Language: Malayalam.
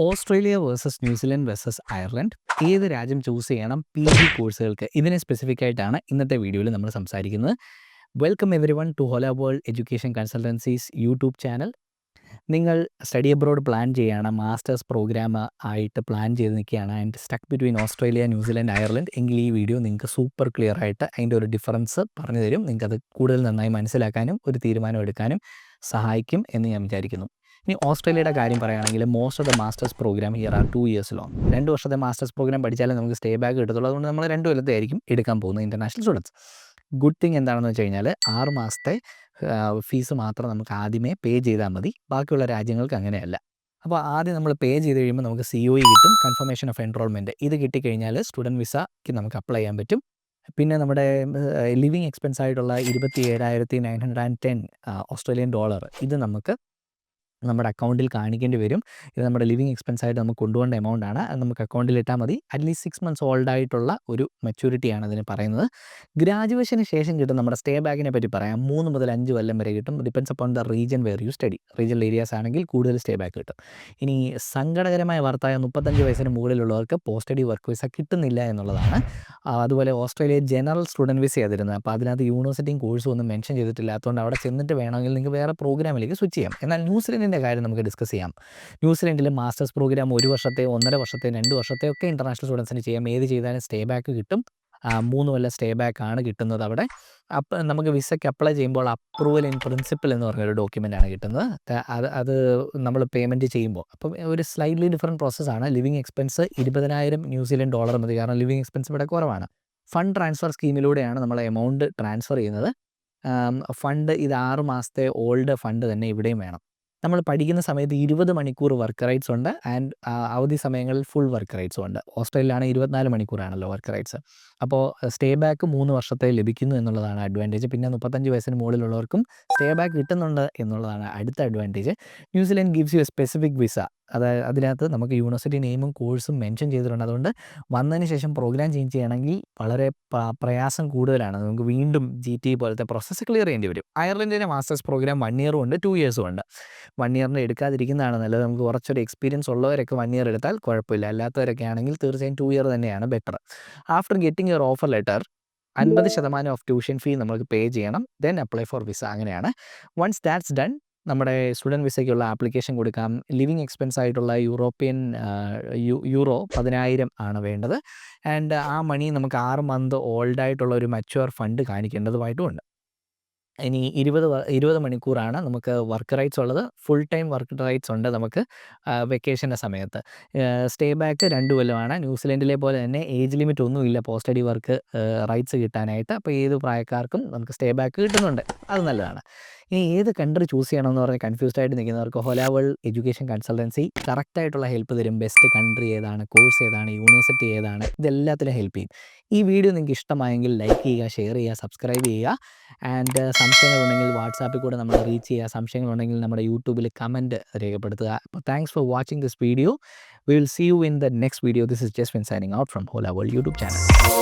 Australia versus New Zealand versus Ireland ഏത് രാജ്യം ചൂസ് ചെയ്യണം PG കോഴ്സുകൾക്ക്? ഇതിനെ സ്പെസിഫിക് ആയിട്ടാണ് ഇന്നത്തെ വീഡിയോയിൽ നമ്മൾ സംസാരിക്കുന്നത്. Welcome everyone to Hola world education consultancies YouTube channel. നിങ്ങൾ സ്റ്റഡി അബ്രോഡ് പ്ലാൻ ചെയ്യുകയാണ്, മാസ്റ്റേഴ്സ് പ്രോഗ്രാം ആയിട്ട് പ്ലാൻ ചെയ്ത് നിൽക്കുകയാണ് and stuck between Australia, New Zealand, Ireland എങ്കിൽ ഈ വീഡിയോ നിങ്ങൾക്ക് സൂപ്പർ ക്ലിയർ ആയിട്ട് അതിൻ്റെ ഒരു ഡിഫറൻസ് പറഞ്ഞു തരും. നിങ്ങൾക്കത് കൂടുതൽ നന്നായി മനസ്സിലാക്കാനും ഒരു തീരുമാനം എടുക്കാനും സഹായിക്കും എന്ന് ഞാൻ വിചാരിക്കുന്നു. ഇനി ഓസ്ട്രേലിയയുടെ കാര്യം പറയുകയാണെങ്കിൽ most of the masters program here are 2 years long. 2 വർഷത്തെ മാസ്റ്റേഴ്സ് പ്രോഗ്രാം പഠിച്ചാലേ നമുക്ക് സ്റ്റേ ബാക്ക് കിട്ടത്തുള്ളൂ. അതുകൊണ്ട് നമ്മൾ 2 കൊല്ലത്തെ ആയിരിക്കും എടുക്കാൻ പോകുന്നത് ഇൻ്റർനാഷണൽ സ്റ്റുഡൻസ്. ഗുഡ് തിങ് എന്താണെന്ന് വെച്ച് കഴിഞ്ഞാൽ 6 മാസത്തെ ഫീസ് മാത്രം നമുക്ക് ആദ്യമേ പേ ചെയ്താൽ മതി. ബാക്കിയുള്ള രാജ്യങ്ങൾക്ക് അങ്ങനെയല്ല. അപ്പോൾ ആദ്യം നമ്മൾ പേ ചെയ്ത് കഴിയുമ്പോൾ നമുക്ക് COE കിട്ടും, കൺഫർമേഷൻ ഓഫ് എൻറോൾമെൻറ്റ്. ഇത് കിട്ടിക്കഴിഞ്ഞാൽ സ്റ്റുഡൻറ്റ് വിസയ്ക്ക് നമുക്ക് അപ്ലൈ ചെയ്യാൻ പറ്റും. പിന്നെ നമ്മുടെ ലിവിങ് എക്സ്പെൻസ് ആയിട്ടുള്ള 27,910 ഓസ്ട്രേലിയൻ ഡോളർ ഇത് നമുക്ക് നമ്മുടെ അക്കൗണ്ടിൽ കാണിക്കേണ്ടി വരും. ഇത് നമ്മുടെ ലിവിങ് എക്സ്പെൻസ് ആയിട്ട് നമുക്ക് കൊണ്ടുപോകേണ്ട എമൗണ്ട് ആണ്. അത് നമുക്ക് അക്കൗണ്ടിൽ ഇട്ടാൽ മതി. അറ്റ്ലീസ്റ്റ് 6 months ഓൾഡ് ആയിട്ടുള്ള ഒരു മെച്യൂരിറ്റിയാണ് അതിന് പറയുന്നത്. ഗ്രാജുവേഷന് ശേഷം കിട്ടും നമ്മുടെ സ്റ്റേ ബാക്കിനെ പറ്റി പറയാം. 3 മുതൽ 5 കൊല്ലം വരെ കിട്ടും. Depends upon the region where you study. Regional areas ആണെങ്കിൽ കൂടുതൽ സ്റ്റേ ബാക്ക് കിട്ടും. ഇനി സങ്കടകരമായ വാർത്തയായ 35 വയസ്സിന് മുകളിലുള്ളവർക്ക് പോസ്റ്റ് സ്റ്റഡി വർക്ക് വിസ കിട്ടുന്നില്ല എന്നുള്ളതാണ്. അതുപോലെ ഓസ്ട്രേലിയ ജനറൽ സ്റ്റുഡൻറ്റ് വിസ ചെയ്തിരുന്നത്. അപ്പോൾ അതിനകത്ത് യൂണിവേഴ്സിറ്റിയും കോഴ്സും ഒന്നും മെൻഷൻ ചെയ്തിട്ടില്ലാത്തതുകൊണ്ട് അവിടെ ചെന്നിട്ട് വേണമെങ്കിൽ നിങ്ങൾക്ക് വേറെ പ്രോഗ്രാമിലേക്ക് സ്വിച്ച് ചെയ്യാം. എന്നാൽ ന്യൂസിലൻഡിൻ്റെ കാര്യം നമുക്ക് ഡിസ്കസ് ചെയ്യാം. ന്യൂസിലൻഡിൽ മാസ്റ്റേഴ്സ് പ്രോഗ്രാം 1 വർഷത്തെ, 1.5 വർഷത്തെ, 2 വർഷത്തെ ഒക്കെ ഇൻ്റർനാഷണൽ സ്റ്റുഡൻസിന് ചെയ്യാം. ഏത് ചെയ്താലും സ്റ്റേ ബാക്ക് കിട്ടും. 3 കൊല്ലം സ്റ്റേ ബാക്ക് ആണ് കിട്ടുന്നത് അവിടെ. അപ്പം നമുക്ക് വിസയ്ക്ക് അപ്ലൈ ചെയ്യുമ്പോൾ അപ്രൂവൽ ഇൻ പ്രിൻസിപ്പിൾ എന്ന് പറഞ്ഞൊരു ഡോക്യുമെൻ്റാണ് കിട്ടുന്നത്. അത് നമ്മൾ പേയ്മെൻറ്റ് ചെയ്യുമ്പോൾ അപ്പം ഒരു സ്ലൈറ്റ്ലി ഡിഫറൻറ്റ് പ്രോസസ്സാണ്. ലിവിങ് എക്സ്പെൻസ് 20,000 ന്യൂസിലൻഡ് ഡോളർ മതി. കാരണം ലിവിങ് എക്സ്പെൻസ് ഇവിടെ കുറവാണ്. ഫണ്ട് ട്രാൻസ്ഫർ സ്കീമിലൂടെയാണ് നമ്മൾ എമൗണ്ട് ട്രാൻസ്ഫർ ചെയ്യുന്നത്. ഫണ്ട് ഇത് 6 മാസത്തെ ഓൾഡ് ഫണ്ട് തന്നെ ഇവിടെയും വേണം. നമ്മൾ പഠിക്കുന്ന സമയത്ത് 20 മണിക്കൂർ വർക്ക് റൈറ്റ്സ് ഉണ്ട് ആൻഡ് അവധി സമയങ്ങളിൽ ഫുൾ വർക്ക് റൈറ്റ്സും ഉണ്ട്. ഓസ്ട്രേലിയയിലാണ് 24 മണിക്കൂറാണല്ലോ വർക്ക് റൈറ്റ്സ്. അപ്പോൾ സ്റ്റേ ബാക്ക് 3 വർഷത്തെ ലഭിക്കുന്നു എന്നുള്ളതാണ് അഡ്വാൻറ്റേജ്. പിന്നെ 35 വയസ്സിന് മുകളിലുള്ളവർക്കും സ്റ്റേ ബാക്ക് കിട്ടുന്നുണ്ട് എന്നുള്ളതാണ് അടുത്ത advantage. New Zealand gives you A specific visa. അതായത് അതിനകത്ത് നമുക്ക് യൂണിവേഴ്സിറ്റി നെയിമും കോഴ്സും മെൻഷൻ ചെയ്തിട്ടുണ്ട്. അതുകൊണ്ട് വന്നതിന് ശേഷം പ്രോഗ്രാം ചേഞ്ച് ചെയ്യണമെങ്കിൽ വളരെ പ്രയാസം കൂടുതലാണ്. നമുക്ക് വീണ്ടും GT പോലത്തെ പ്രോസസ്സ് ക്ലിയർ ചെയ്യേണ്ടി വരും. അയർലൻഡിൻ്റെ മാസ്റ്റേഴ്സ് പ്രോഗ്രാം 1 year ഉണ്ട്, 2 years ഉണ്ട്. 1 year എടുക്കാതിരിക്കുന്നതാണ് നല്ലത്. നമുക്ക് കുറച്ചൊരു എക്സ്പീരിയൻസ് ഉള്ളവരൊക്കെ 1 year എടുത്താൽ കുഴപ്പമില്ല. അല്ലാത്തവരൊക്കെ ആണെങ്കിൽ തീർച്ചയായും 2 year തന്നെയാണ് better. After getting your offer letter 50% of tuition fee നമുക്ക് പേ ചെയ്യണം. Then apply for visa. അങ്ങനെയാണ്. വൺസ് ദാറ്റ്സ് ഡൺ നമ്മുടെ സ്റ്റുഡൻറ്റ് വിസയ്ക്കുള്ള ആപ്ലിക്കേഷൻ കൊടുക്കാം. ലിവിങ് എക്സ്പെൻസ് ആയിട്ടുള്ള യൂറോ 10,000 ആണ് വേണ്ടത്. ആൻഡ് ആ മണി നമുക്ക് 6 month ഓൾഡ് ആയിട്ടുള്ള ഒരു മച്വർ ഫണ്ട് കാണിക്കേണ്ടതുമായിട്ടുമുണ്ട്. ഇനി 20 മണിക്കൂറാണ് നമുക്ക് വർക്ക് റൈറ്റ്സ് ഉള്ളത്. ഫുൾ ടൈം വർക്ക് റൈറ്റ്സ് ഉണ്ട് നമുക്ക് വെക്കേഷൻ്റെ സമയത്ത്. Stay back 2 കൊല്ലമാണ്. ന്യൂസിലൻഡിലെ പോലെ തന്നെ ഏജ് ലിമിറ്റ് ഒന്നുമില്ല പോസ്റ്റ് സ്റ്റഡി വർക്ക് റൈറ്റ്സ് കിട്ടാനായിട്ട്. അപ്പോൾ ഏത് പ്രായക്കാർക്കും നമുക്ക് സ്റ്റേ ബാക്ക് കിട്ടുന്നുണ്ട്. അത് നല്ലതാണ്. ഇനി ഏത് കൺട്രി ചൂസ് ചെയ്യണമെന്ന് പറഞ്ഞ് കൺഫ്യൂസ്ഡ് ആയിട്ട് നിൽക്കുന്നവർക്ക് ഹോല വേൾഡ് എഡ്യൂക്കേഷൻ കൺസൾട്ടൻസി കറക്റ്റായിട്ടുള്ള ഹെൽപ്പ് തരും. ബെസ്റ്റ് കൺട്രി ഏതാണ്, കോഴ്സ് ഏതാണ്, യൂണിവേഴ്സിറ്റി ഏതാണ്, ഇതെല്ലാത്തിലും ഹെൽപ്പ് ചെയ്യും. ഈ വീഡിയോ നിങ്ങൾക്ക് ഇഷ്ടമായെങ്കിൽ ലൈക്ക് ചെയ്യുക, ഷെയർ ചെയ്യുക, സബ്സ്ക്രൈബ് ചെയ്യുക. ആൻഡ് സംശയങ്ങളുണ്ടെങ്കിൽ വാട്സാപ്പിൽ കൂടെ നമ്മളെ റീച്ച് ചെയ്യുക. സംശയങ്ങളുണ്ടെങ്കിൽ നമ്മുടെ യൂട്യൂബിൽ കമൻറ്റ് രേഖപ്പെടുത്തുക. അപ്പോൾ thanks for watching this video. We will see you in the next video. This is Jaswin signing out from Hola World YouTube channel.